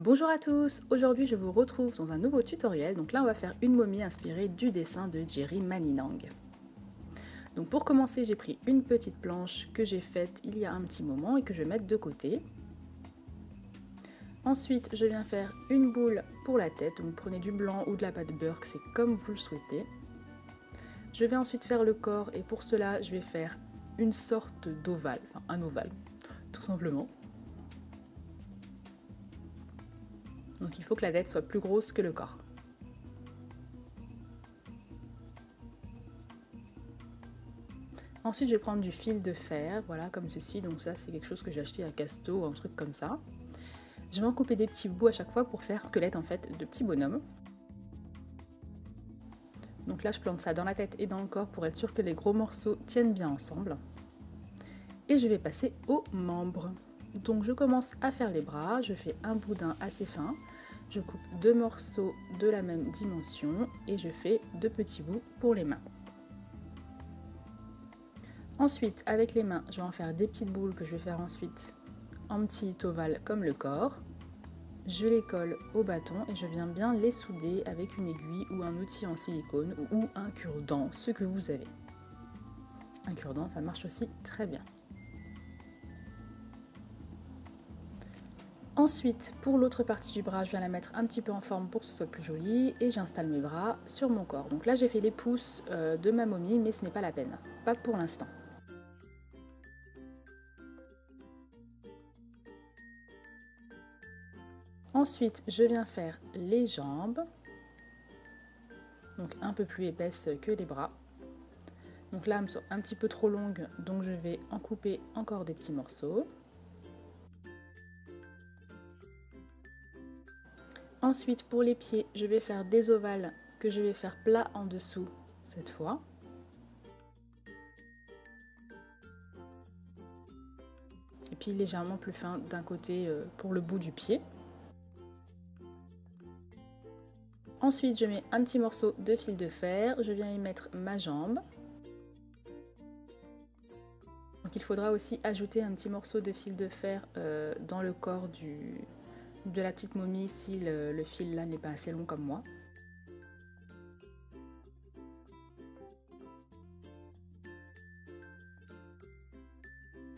Bonjour à tous, aujourd'hui je vous retrouve dans un nouveau tutoriel. Donc là on va faire une momie inspirée du dessin de Jerry Maninang. Donc pour commencer j'ai pris une petite planche que j'ai faite il y a un petit moment et que je vais mettre de côté. Ensuite je viens faire une boule pour la tête, donc prenez du blanc ou de la pâte beurre, c'est comme vous le souhaitez. Je vais ensuite faire le corps et pour cela je vais faire une sorte d'ovale, enfin un ovale tout simplement. Donc il faut que la tête soit plus grosse que le corps. Ensuite je vais prendre du fil de fer, voilà comme ceci, donc ça c'est quelque chose que j'ai acheté à Casto ou un truc comme ça. Je vais en couper des petits bouts à chaque fois pour faire un squelette en fait de petits bonhommes. Donc là je plante ça dans la tête et dans le corps pour être sûr que les gros morceaux tiennent bien ensemble. Et je vais passer aux membres. Donc je commence à faire les bras, je fais un boudin assez fin, je coupe deux morceaux de la même dimension et je fais deux petits bouts pour les mains. Ensuite, avec les mains, je vais en faire des petites boules que je vais faire ensuite en petit ovale comme le corps. Je les colle au bâton et je viens bien les souder avec une aiguille ou un outil en silicone ou un cure-dent, ce que vous avez. Un cure-dent, ça marche aussi très bien. Ensuite, pour l'autre partie du bras, je viens la mettre un petit peu en forme pour que ce soit plus joli et j'installe mes bras sur mon corps. Donc là, j'ai fait les pouces de ma momie, mais ce n'est pas la peine, pas pour l'instant. Ensuite, je viens faire les jambes, donc un peu plus épaisses que les bras. Donc là, elles me sont un petit peu trop longues, donc je vais en couper encore des petits morceaux. Ensuite, pour les pieds, je vais faire des ovales que je vais faire plats en dessous cette fois. Et puis légèrement plus fin d'un côté pour le bout du pied. Ensuite, je mets un petit morceau de fil de fer, je viens y mettre ma jambe. Donc il faudra aussi ajouter un petit morceau de fil de fer dans le corps de la petite momie si le fil là n'est pas assez long comme moi.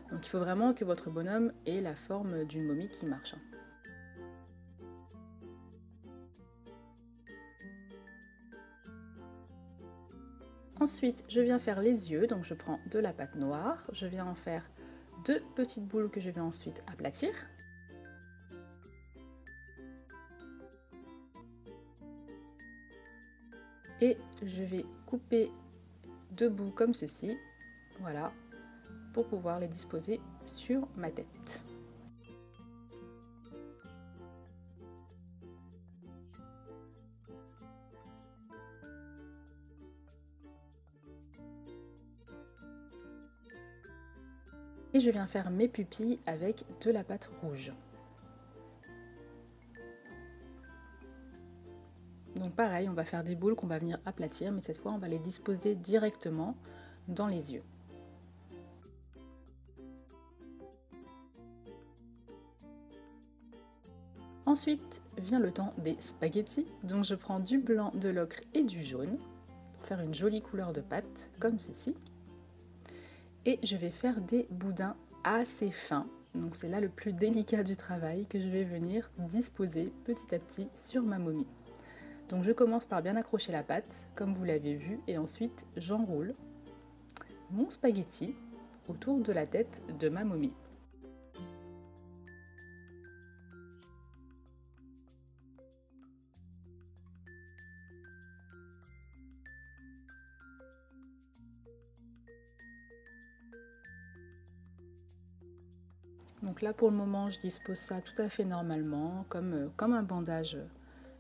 Donc il faut vraiment que votre bonhomme ait la forme d'une momie qui marche. Ensuite, je viens faire les yeux, donc je prends de la pâte noire, je viens en faire deux petites boules que je vais ensuite aplatir. Et je vais couper deux bouts comme ceci, voilà, pour pouvoir les disposer sur ma tête. Et je viens faire mes pupilles avec de la pâte rouge. Donc pareil, on va faire des boules qu'on va venir aplatir, mais cette fois on va les disposer directement dans les yeux. Ensuite vient le temps des spaghettis, donc je prends du blanc, de l'ocre et du jaune pour faire une jolie couleur de pâte comme ceci. Et je vais faire des boudins assez fins, donc c'est là le plus délicat du travail que je vais venir disposer petit à petit sur ma momie. Donc je commence par bien accrocher la pâte, comme vous l'avez vu, et ensuite j'enroule mon spaghetti autour de la tête de ma momie. Donc là pour le moment je dispose ça tout à fait normalement, comme un bandage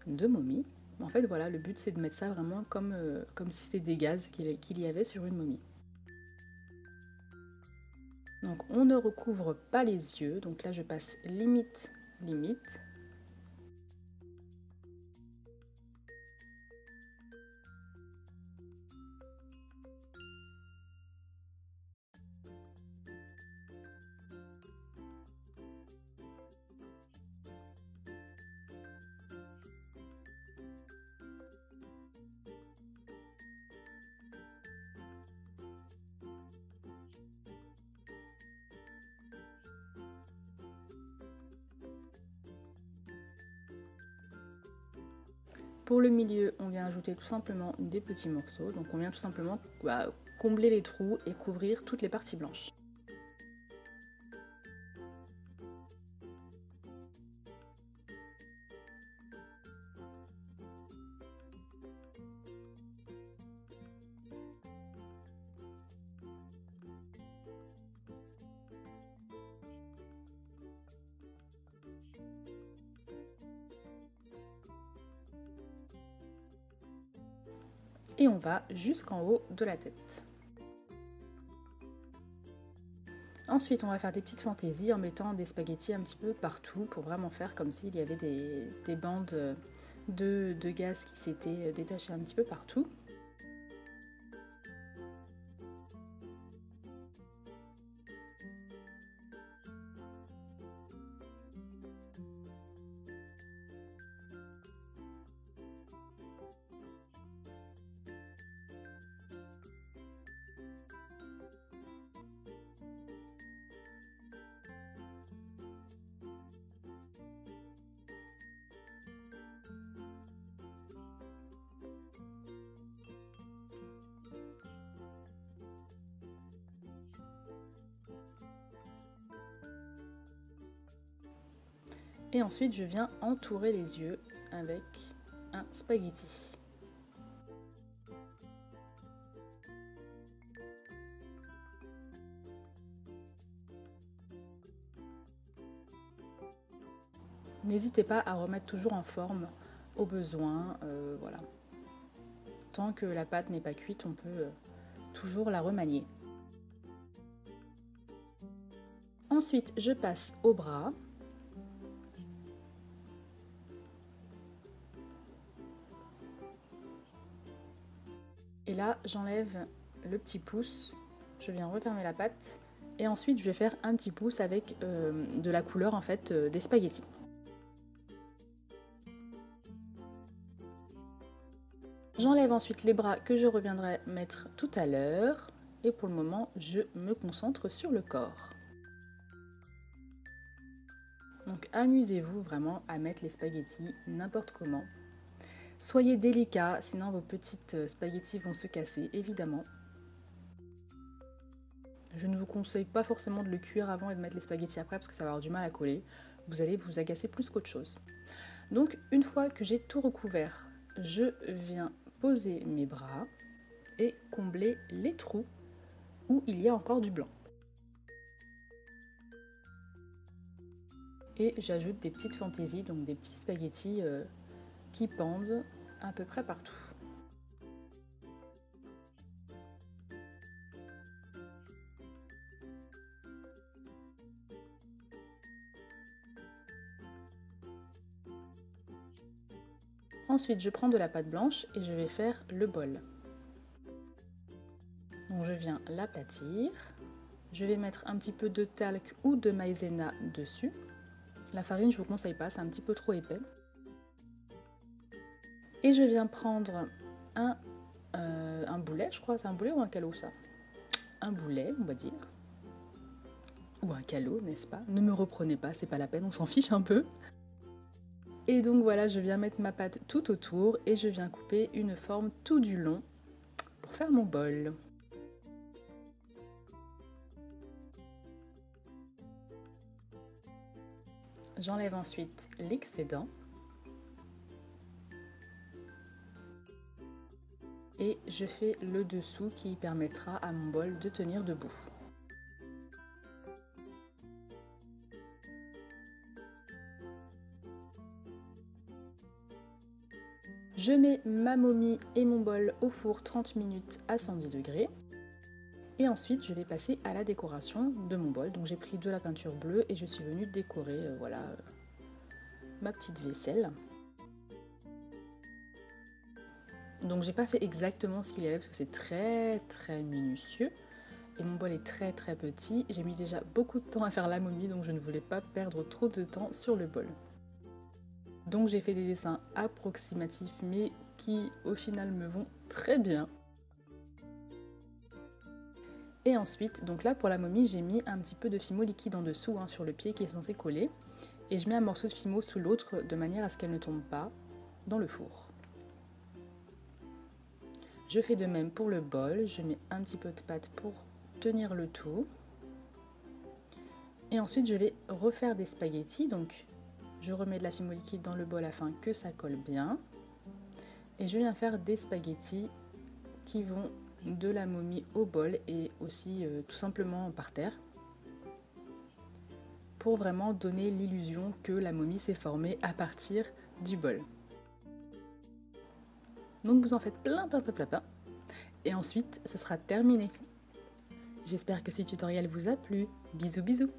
de momie. En fait voilà, le but c'est de mettre ça vraiment comme si c'était des gaz qu'il y avait sur une momie. Donc on ne recouvre pas les yeux, donc là je passe limite. Pour le milieu, on vient ajouter tout simplement des petits morceaux. Donc on vient tout simplement combler les trous et couvrir toutes les parties blanches. Et on va jusqu'en haut de la tête. Ensuite, on va faire des petites fantaisies en mettant des spaghettis un petit peu partout pour vraiment faire comme s'il y avait des bandes de gaz qui s'étaient détachées un petit peu partout. Et ensuite, je viens entourer les yeux avec un spaghetti. N'hésitez pas à remettre toujours en forme au besoin, voilà. Tant que la pâte n'est pas cuite, on peut toujours la remanier. Ensuite, je passe au bras. Et là, j'enlève le petit pouce, je viens refermer la pâte et ensuite je vais faire un petit pouce avec de la couleur en fait des spaghettis. J'enlève ensuite les bras que je reviendrai mettre tout à l'heure et pour le moment, je me concentre sur le corps. Donc amusez-vous vraiment à mettre les spaghettis n'importe comment. Soyez délicat, sinon vos petites spaghettis vont se casser, évidemment. Je ne vous conseille pas forcément de le cuire avant et de mettre les spaghettis après parce que ça va avoir du mal à coller. Vous allez vous agacer plus qu'autre chose. Donc une fois que j'ai tout recouvert, je viens poser mes bras et combler les trous où il y a encore du blanc. Et j'ajoute des petites fantaisies, donc des petits spaghettis qui pendent à peu près partout. Ensuite, je prends de la pâte blanche et je vais faire le bol. Donc je viens l'aplatir. Je vais mettre un petit peu de talc ou de maïzena dessus. La farine, je ne vous conseille pas, c'est un petit peu trop épais. Et je viens prendre un boulet, je crois, c'est un boulet ou un calot ça? Un boulet, on va dire. Ou un calot, n'est-ce pas? Ne me reprenez pas, c'est pas la peine, on s'en fiche un peu. Et donc voilà, je viens mettre ma pâte tout autour et je viens couper une forme tout du long pour faire mon bol. J'enlève ensuite l'excédent. Et je fais le dessous qui permettra à mon bol de tenir debout. Je mets ma momie et mon bol au four 30 minutes à 110 degrés. Et ensuite, je vais passer à la décoration de mon bol. Donc j'ai pris de la peinture bleue et je suis venue décorer ma petite vaisselle. Donc j'ai pas fait exactement ce qu'il y avait parce que c'est très minutieux. Et mon bol est très petit. J'ai mis déjà beaucoup de temps à faire la momie, donc je ne voulais pas perdre trop de temps sur le bol. Donc j'ai fait des dessins approximatifs mais qui au final me vont très bien. Et ensuite, donc là pour la momie, j'ai mis un petit peu de fimo liquide en dessous sur le pied qui est censé coller. Et je mets un morceau de fimo sous l'autre de manière à ce qu'elle ne tombe pas dans le four. Je fais de même pour le bol, je mets un petit peu de pâte pour tenir le tout. Et ensuite je vais refaire des spaghettis, donc je remets de la fimo liquide dans le bol afin que ça colle bien. Et je viens faire des spaghettis qui vont de la momie au bol et aussi tout simplement par terre, pour vraiment donner l'illusion que la momie s'est formée à partir du bol. Donc vous en faites plein, et ensuite ce sera terminé. J'espère que ce tutoriel vous a plu. Bisous bisous.